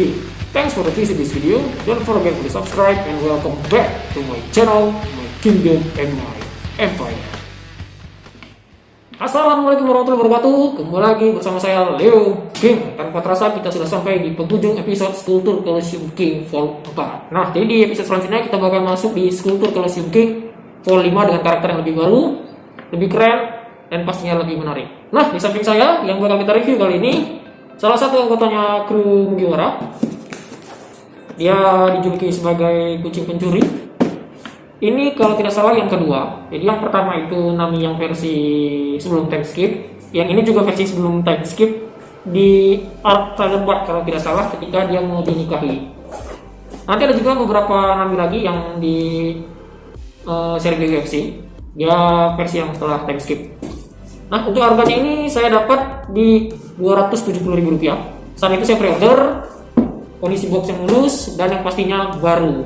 King. Thanks for visit this video. Don't forget to subscribe and welcome back to my channel, my kingdom and my empire. Assalamualaikum warahmatullahi wabarakatuh. Kembali lagi bersama saya Leo King. Tanpa terasa kita sudah sampai di penghujung episode Skulptur Colosseum King Vol 4. Nah, jadi di episode selanjutnya kita bakal masuk di Skulptur Colosseum King Vol 5 dengan karakter yang lebih baru, lebih keren, dan pastinya lebih menarik. Nah, di samping saya yang bakal kita review kali ini salah satu anggotanya kru Mugiwara. Dia dijuluki sebagai kucing pencuri. Ini kalau tidak salah yang kedua. Jadi yang pertama itu Nami yang versi sebelum time skip. Yang ini juga versi sebelum time skip di Arc Dragon Bard kalau tidak salah ketika dia mau dinikahi. Nanti ada juga beberapa Nami lagi yang di seri UFC. Dia versi yang setelah time skip. Nah, untuk harganya ini saya dapat di Rp270.000. Saat itu saya pre-order, kondisi box yang mulus dan yang pastinya baru.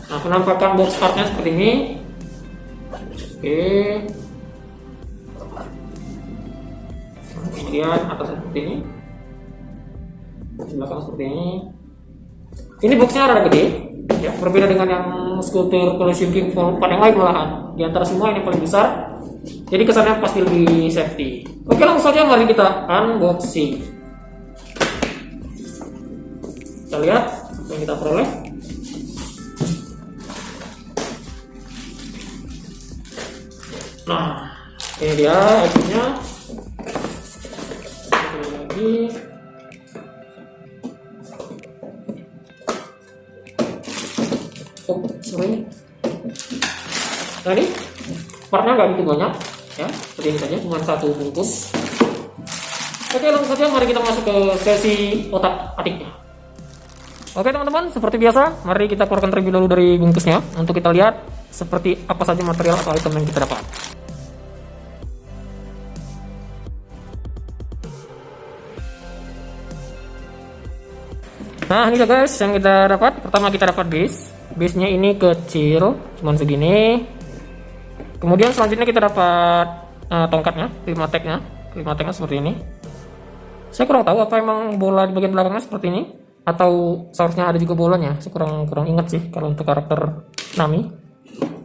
Nah, penampakan box artnya seperti ini. Oke. Kemudian atas seperti ini, belakang seperti ini. Ini boxnya rada gede, ya, berbeda dengan yang Skulptur Colosseum King Vol 4 yang lain malahan. Di antara semua ini paling besar, jadi kesannya pasti lebih safety. Oke, langsung saja mari kita unboxing. Kita lihat apa yang kita peroleh. Nah, ini dia itemnya. Lagi. Oh, sorry. Nah, ini partnya nggak begitu banyak, ya. Seperti ini saja, cuma satu bungkus. Oke, langsung saja mari kita masuk ke sesi otak atiknya. Oke teman-teman, seperti biasa, mari kita keluarkan terlebih dahulu dari bungkusnya untuk kita lihat seperti apa saja material atau item yang kita dapat. Nah, ini guys yang kita dapat. Pertama kita dapat base-nya ini kecil, cuman segini. Kemudian selanjutnya kita dapat tongkatnya, klimateknya seperti ini. Saya kurang tahu apa emang bola di bagian belakangnya seperti ini atau seharusnya ada juga bolanya. Saya kurang ingat sih kalau untuk karakter Nami.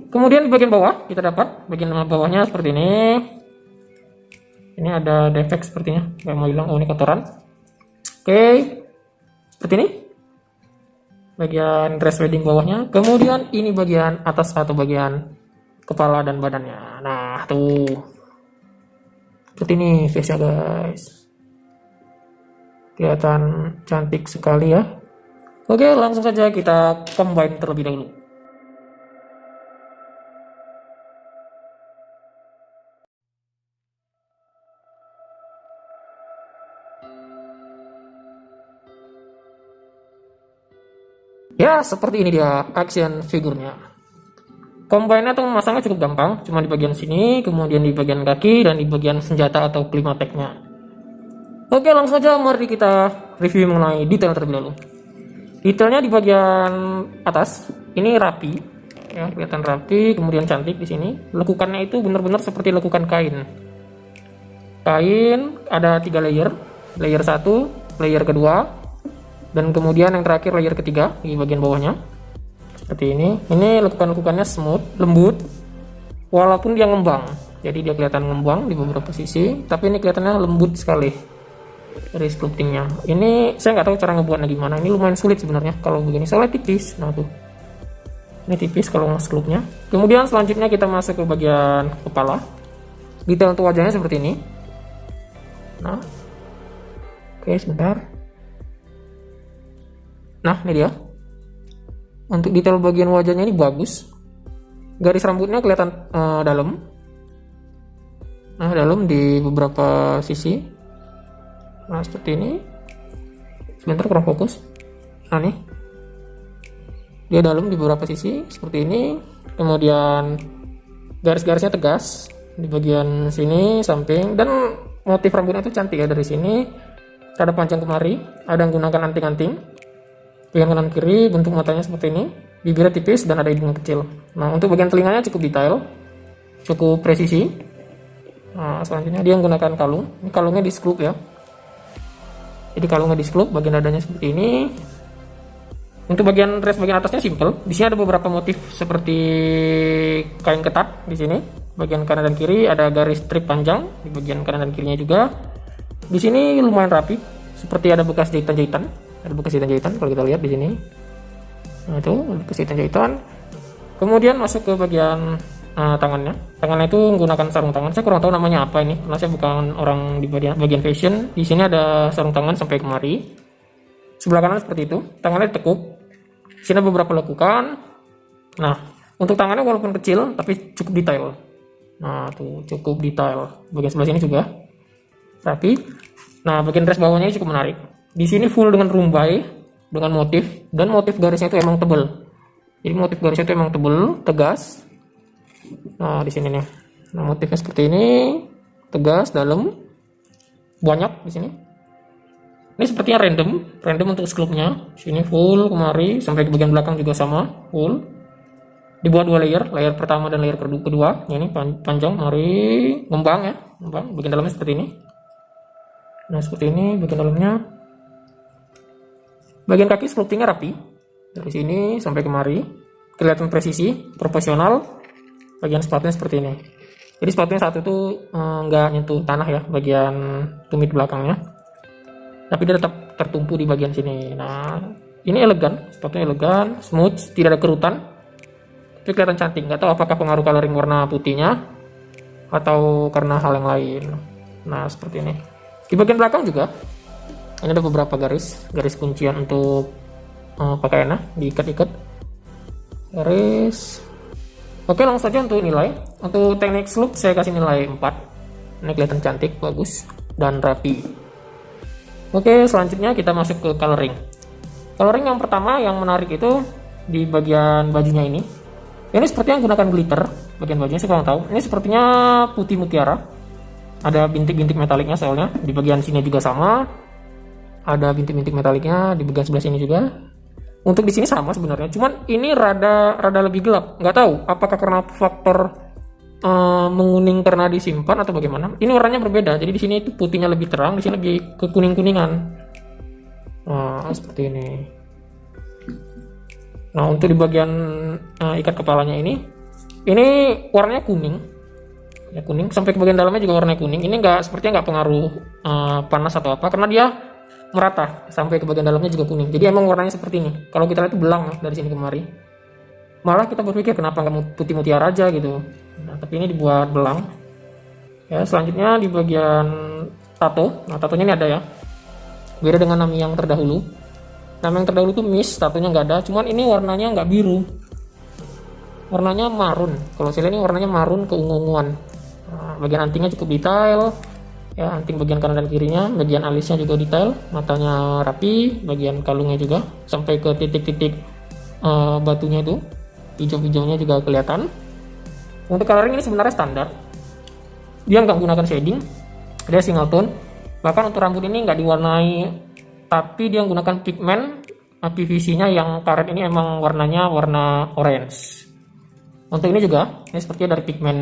Kemudian di bagian bawah kita dapat bagian bawahnya seperti ini. Ini ada defect sepertinya, kayak mau bilang oh ini kotoran. Oke, seperti ini bagian dress wedding bawahnya. Kemudian ini bagian atas atau bagian kepala dan badannya. Nah tuh seperti ini face-nya guys, kelihatan cantik sekali ya. Oke, langsung saja kita combine terlebih dahulu. Ya, seperti ini dia action figurnya. Combine-nya tuh memasangnya cukup gampang, cuma di bagian sini, kemudian di bagian kaki, dan di bagian senjata atau klimateknya. Oke, langsung saja mari kita review mengenai detail terlebih dahulu. Detailnya di bagian atas ini rapi, ya, kelihatan rapi, kemudian cantik di sini. Lekukannya itu benar-benar seperti lekukan kain. Kain ada 3 layer, layer 1, layer kedua, dan kemudian yang terakhir layer ketiga di bagian bawahnya. Seperti ini. Ini lekukan-lekukannya smooth, lembut, walaupun dia ngembang. Jadi dia kelihatan ngembang di beberapa sisi, tapi ini kelihatannya lembut sekali dari sculptingnya. Ini saya nggak tahu cara ngebuatnya gimana. Ini lumayan sulit sebenarnya kalau begini, soalnya tipis. Nah tuh, ini tipis kalau nge-sculptnya. Kemudian selanjutnya kita masuk ke bagian kepala. Detail untuk wajahnya seperti ini. Nah, oke sebentar. Nah ini dia. Untuk detail bagian wajahnya ini bagus. Garis rambutnya kelihatan dalam. Nah, dalam di beberapa sisi. Nah, seperti ini. Sebentar kurang fokus. Nah, nih. Dia dalam di beberapa sisi seperti ini. Kemudian garis-garisnya tegas di bagian sini, samping, dan motif rambutnya itu cantik ya dari sini. Ada panjang kemari, ada yang gunakan anting-anting. Bagian kanan kiri bentuk matanya seperti ini, bibirnya tipis dan ada hidung kecil. Nah, untuk bagian telinganya cukup detail, cukup presisi. Nah, selanjutnya dia menggunakan kalung. Ini kalungnya di sculpt ya. Jadi kalau nggak di sklup, bagian dadanya seperti ini. Untuk bagian dress bagian atasnya simple. Di sini ada beberapa motif seperti kain ketat di sini. Bagian kanan dan kiri ada garis strip panjang di bagian kanan dan kirinya juga. Di sini lumayan rapi, seperti ada bekas jahitan-jahitan. Ada bekas jahitan-jahitan kalau kita lihat di sini. Nah, itu bekas jahitan-jahitan. Kemudian masuk ke bagian tangannya. Tangannya itu menggunakan sarung tangan. Saya kurang tahu namanya apa ini, karena saya bukan orang di bagian fashion. Di sini ada sarung tangan sampai kemari. Sebelah kanan seperti itu. Tangannya ditekuk. Di sini ada beberapa lekukan. Nah, untuk tangannya walaupun kecil tapi cukup detail. Nah, tuh cukup detail. Bagian sebelah sini juga rapi. Nah, bagian dress bawahnya ini cukup menarik. Di sini full dengan rumbai dengan motif, dan motif garisnya itu emang tebal. Jadi motif garisnya itu emang tebal, tegas. Nah, di sini nih. Nah, motifnya seperti ini, tegas, dalam, banyak di sini. Ini sepertinya random untuk sculptnya. Sini full kemari sampai ke bagian belakang juga sama, full. Dibuat 2 layer pertama dan layer kedua. Ini panjang, mari ngembang ya, ngembang. Bagian dalamnya seperti ini. Nah, seperti ini bagian dalamnya. Bagian kaki sculptingnya rapi. Dari sini sampai kemari. Kelihatan presisi, profesional. Bagian sepatunya seperti ini. Jadi sepatunya satu itu nggak nyentuh tanah ya, bagian tumit belakangnya. Tapi dia tetap tertumpu di bagian sini. Nah, ini elegan, sepatunya elegan, smooth, tidak ada kerutan. Tapi kelihatan cantik. Nggak tahu apakah pengaruh coloring warna putihnya atau karena hal yang lain. Nah, seperti ini. Di bagian belakang juga ini ada beberapa garis kuncian untuk pakaiannya, diikat-ikat garis. Oke, langsung saja untuk nilai. Untuk teknik look saya kasih nilai 4. Ini kelihatan cantik, bagus, dan rapi. Oke, selanjutnya kita masuk ke coloring. Coloring yang pertama yang menarik itu di bagian bajunya ini. Ini sepertinya menggunakan glitter. Bagian bajunya saya kurang tahu. Ini sepertinya putih mutiara. Ada bintik-bintik metaliknya soalnya. Di bagian sini juga sama. Ada bintik-bintik metaliknya di bagian sebelah sini juga. Untuk di sini sama sebenarnya. Cuman ini rada lebih gelap. Nggak tahu apakah karena faktor menguning karena disimpan atau bagaimana. Ini warnanya berbeda. Jadi di sini itu putihnya lebih terang, di sini lebih ke kuning-kuningan. Nah, seperti ini. Nah, untuk di bagian ikat kepalanya ini warnanya kuning. Ya, kuning sampai ke bagian dalamnya juga warnanya kuning. Ini sepertinya nggak pengaruh panas atau apa, karena dia merata sampai ke bagian dalamnya juga kuning. Jadi emang warnanya seperti ini. Kalau kita lihat itu belang dari sini kemari. Malah kita berpikir kenapa nggak putih mutiara aja gitu. Nah, tapi ini dibuat belang. Ya, selanjutnya di bagian tato. Nah, tatonya ini ada ya. Beda dengan nama yang terdahulu. Nama yang terdahulu tuh mist, tatonya nggak ada. Cuman ini warnanya nggak biru. Warnanya marun. Kalau saya lihat ini warnanya marun keungu-unguan. Nah, bagian antingnya cukup detail. Ya, anting bagian kanan dan kirinya. Bagian alisnya juga detail. Matanya rapi. Bagian kalungnya juga. Sampai ke titik-titik batunya itu. Hijau-hijaunya juga kelihatan. Untuk coloring ini sebenarnya standar. Dia nggak menggunakan shading, dia single tone. Bahkan untuk rambut ini nggak diwarnai, tapi dia menggunakan pigmen PVC-nya yang karet ini emang warnanya warna orange. Untuk ini juga, ini sepertinya dari pigmen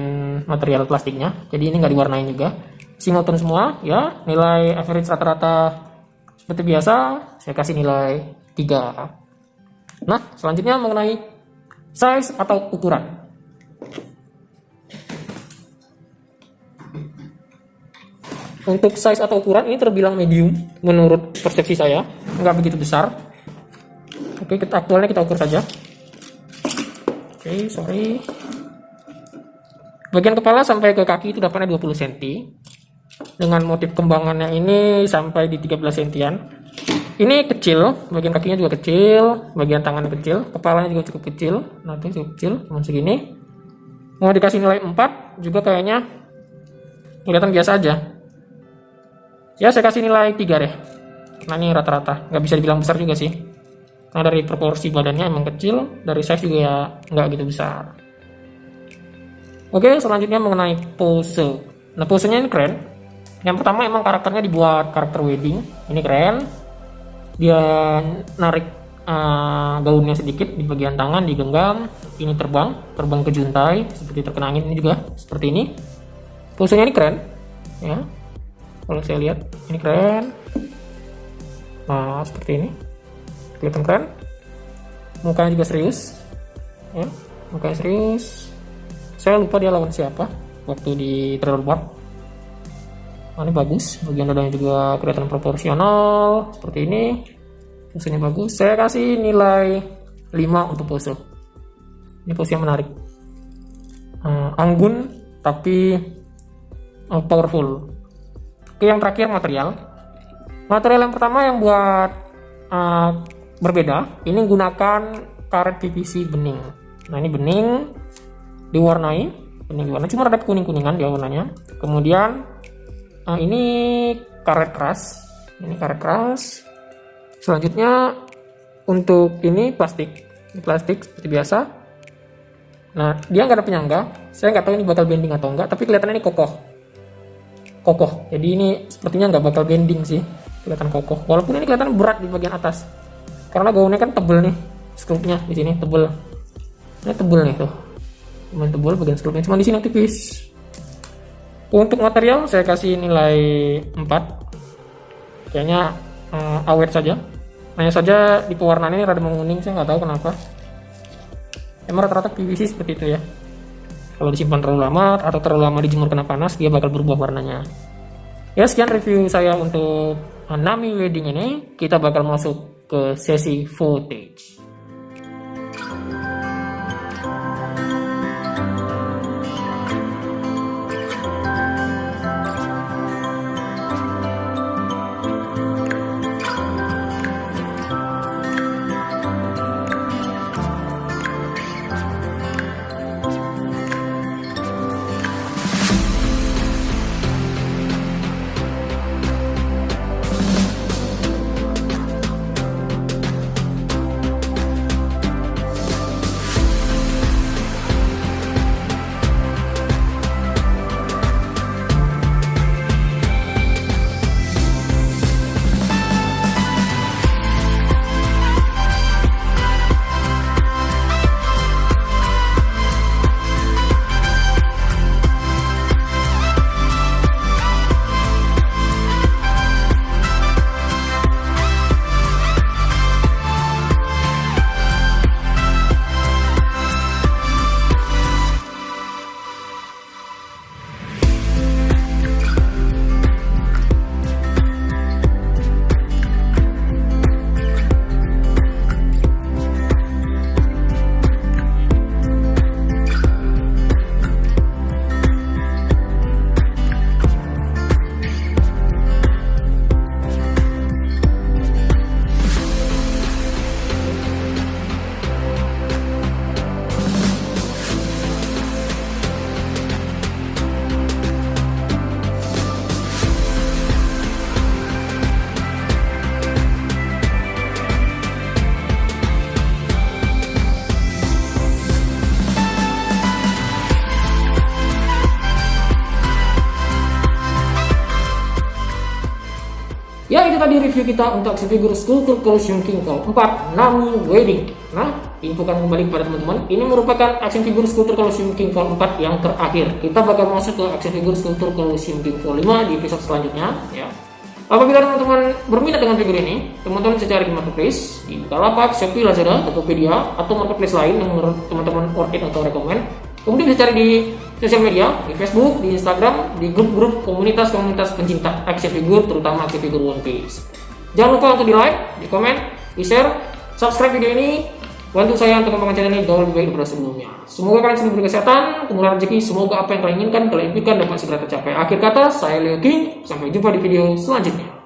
material plastiknya, jadi ini nggak diwarnai juga. Single tone semua, ya. Nilai average rata-rata seperti biasa, saya kasih nilai 3. Nah, selanjutnya mengenai size atau ukuran. Untuk size atau ukuran ini terbilang medium menurut persepsi saya, nggak begitu besar. Oke, aktualnya kita ukur saja. Oke, sorry. Bagian kepala sampai ke kaki itu dapatnya 20 cm. Dengan motif kembangannya ini sampai di 13 cm-an. Ini kecil, bagian kakinya juga kecil, bagian tangannya kecil, kepalanya juga cukup kecil. Nah, itu cukup kecil, cuma segini. Mau dikasih nilai 4 juga kayaknya kelihatan biasa aja. Ya, saya kasih nilai 3 deh. Nah, ini rata-rata, nggak bisa dibilang besar juga sih. Karena dari proporsi badannya emang kecil, dari size juga ya nggak gitu besar. Oke, selanjutnya mengenai pose. Nah, posenya ini keren. Yang pertama emang karakternya dibuat karakter wedding, ini keren. Dia narik gaunnya sedikit di bagian tangan, digenggam. Ini terbang ke juntai seperti terkena angin. Ini juga seperti ini. Posenya ini keren, ya. Kalau saya lihat ini keren. Nah, seperti ini. Kelihatan keren. Mukanya juga serius. Ya, mukanya serius. Saya lupa dia lawan siapa waktu di trailer bar. Nah, ini bagus. Bagian dadanya juga kelihatan proporsional. Seperti ini. Pose ini bagus. Saya kasih nilai 5 untuk pose. Ini pose yang menarik. Anggun tapi powerful. Oke, yang terakhir material. Material yang pertama yang buat berbeda, ini gunakan karet PVC bening. Nah, ini bening diwarnai, cuma ada kuning-kuningan dia warnanya. Kemudian ini karet keras. Ini karet keras. Selanjutnya untuk ini plastik seperti biasa. Nah, dia nggak ada penyangga. Saya nggak tahu ini bakal bending atau enggak, tapi kelihatannya ini kokoh. Jadi ini sepertinya nggak bakal bending sih, kelihatan kokoh. Walaupun ini kelihatan berat di bagian atas, karena gaunnya kan tebel nih, scoopnya di sini tebel. Ini tebel nih tuh, lumayan tebel bagian scoopnya. Cuma di sini tipis. Untuk material saya kasih nilai 4. Kayaknya awet saja. Hanya saja di pewarnaan ini rada menguning, saya nggak tahu kenapa. Emang rata-rata PVC seperti itu ya. Kalau disimpan terlalu lama atau terlalu lama dijemur kena panas, dia bakal berubah warnanya. Ya, sekian review saya untuk Nami Wedding ini. Kita bakal masuk ke sesi footage. Ya, itu tadi review kita untuk action figure skulptur Colosseum King Kong 4 Nami Wedding. Nah, infokan kembali kepada teman-teman, ini merupakan action figure skulptur Colosseum King Kong 4 yang terakhir. Kita bakal masuk ke action figure skulptur Colosseum King Kong 5 di episode selanjutnya ya. Apabila teman-teman berminat dengan figur ini, teman-teman bisa cari di marketplace, di Bukalapak, Shopee, Lazada, Tokopedia, atau marketplace lain yang menurut teman-teman worth it atau rekomend. Kemudian bisa cari di sosial media, di Facebook, di Instagram, di grup-grup komunitas-komunitas pencinta action figure, terutama action figure One Piece. Jangan lupa untuk di like, di komen, di share, subscribe video ini, bantu saya untuk mengembangkan channel ini jauh lebih baik daripada sebelumnya. Semoga kalian selalu diberi kesehatan, kemurahan rezeki, semoga apa yang kalian inginkan, kalian impikan dapat segera tercapai. Akhir kata, saya Leo King, sampai jumpa di video selanjutnya.